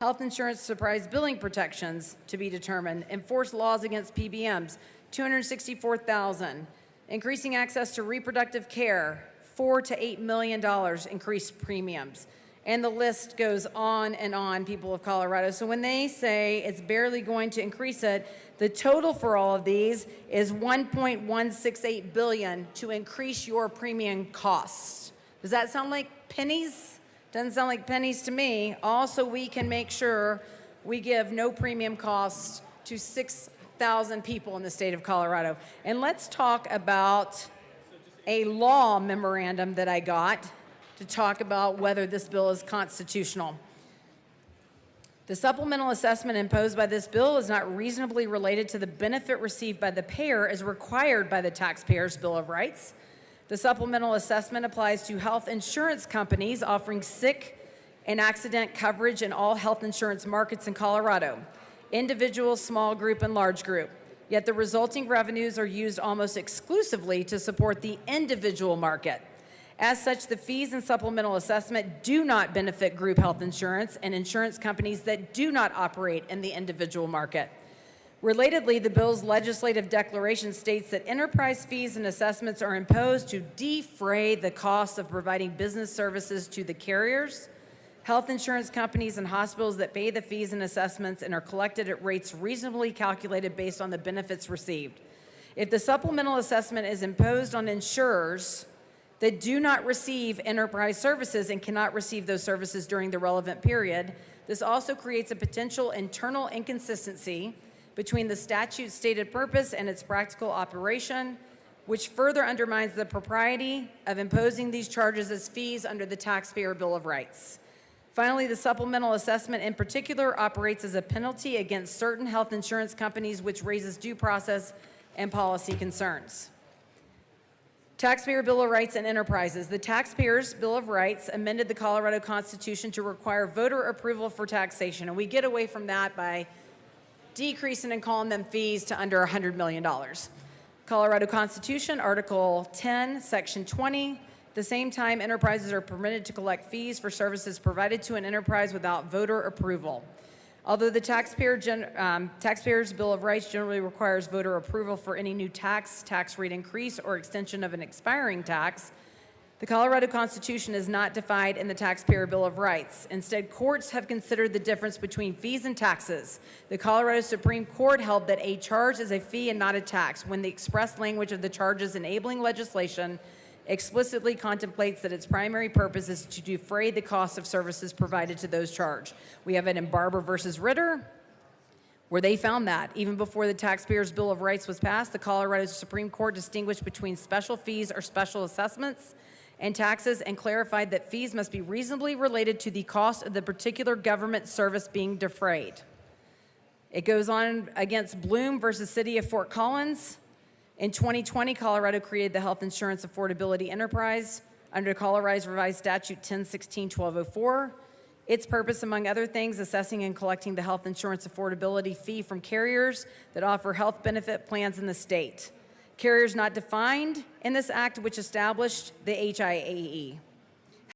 Health insurance surprise billing protections to be determined. Enforce laws against PBMs, $264,000. Increasing access to reproductive care, $4 to $8 million increased premiums. And the list goes on and on, people of Colorado. So when they say it's barely going to increase it, the total for all of these is $1.168 billion to increase your premium costs. Does that sound like pennies? Doesn't sound like pennies to me. Also, we can make sure we give no premium costs to 6,000 people in the state of Colorado. And let's talk about a law memorandum that I got to talk about whether this bill is constitutional. The supplemental assessment imposed by this bill is not reasonably related to the benefit received by the payer as required by the Taxpayers' Bill of Rights. The supplemental assessment applies to health insurance companies offering sick and accident coverage in all health insurance markets in Colorado, individual, small group, and large group. Yet the resulting revenues are used almost exclusively to support the individual market. As such, the fees and supplemental assessment do not benefit group health insurance and insurance companies that do not operate in the individual market. Relatedly, the bill's legislative declaration states that enterprise fees and assessments are imposed to defray the costs of providing business services to the carriers, health insurance companies, and hospitals that pay the fees and assessments and are collected at rates reasonably calculated based on the benefits received. If the supplemental assessment is imposed on insurers that do not receive enterprise services and cannot receive those services during the relevant period, this also creates a potential internal inconsistency between the statute's stated purpose and its practical operation, which further undermines the propriety of imposing these charges as fees under the Taxpayer Bill of Rights. Finally, the supplemental assessment in particular operates as a penalty against certain health insurance companies, which raises due process and policy concerns. Taxpayer Bill of Rights and enterprises. The Taxpayers' Bill of Rights amended the Colorado Constitution to require voter approval for taxation, and we get away from that by decreasing and calling them fees to under $100 million. Colorado Constitution, Article 10, Section 20. At the same time, enterprises are permitted to collect fees for services provided to an enterprise without voter approval. Although the Taxpayers' Bill of Rights generally requires voter approval for any new tax rate increase, or extension of an expiring tax, the Colorado Constitution is not defined in the Taxpayer Bill of Rights. Instead, courts have considered the difference between fees and taxes. The Colorado Supreme Court held that a charge is a fee and not a tax when the express language of the charge's enabling legislation explicitly contemplates that its primary purpose is to defray the cost of services provided to those charged. We have it in Barber versus Ritter, where they found that even before the Taxpayers' Bill of Rights was passed, the Colorado Supreme Court distinguished between special fees or special assessments and taxes and clarified that fees must be reasonably related to the cost of the particular government service being defrayed. It goes on against Bloom versus City of Fort Collins. In 2020, Colorado created the Health Insurance Affordability Enterprise under Colorado's revised statute 1016-1204. Its purpose, among other things, assessing and collecting the health insurance affordability fee from carriers that offer health benefit plans in the state. Carriers not defined in this act, which established the HIAE.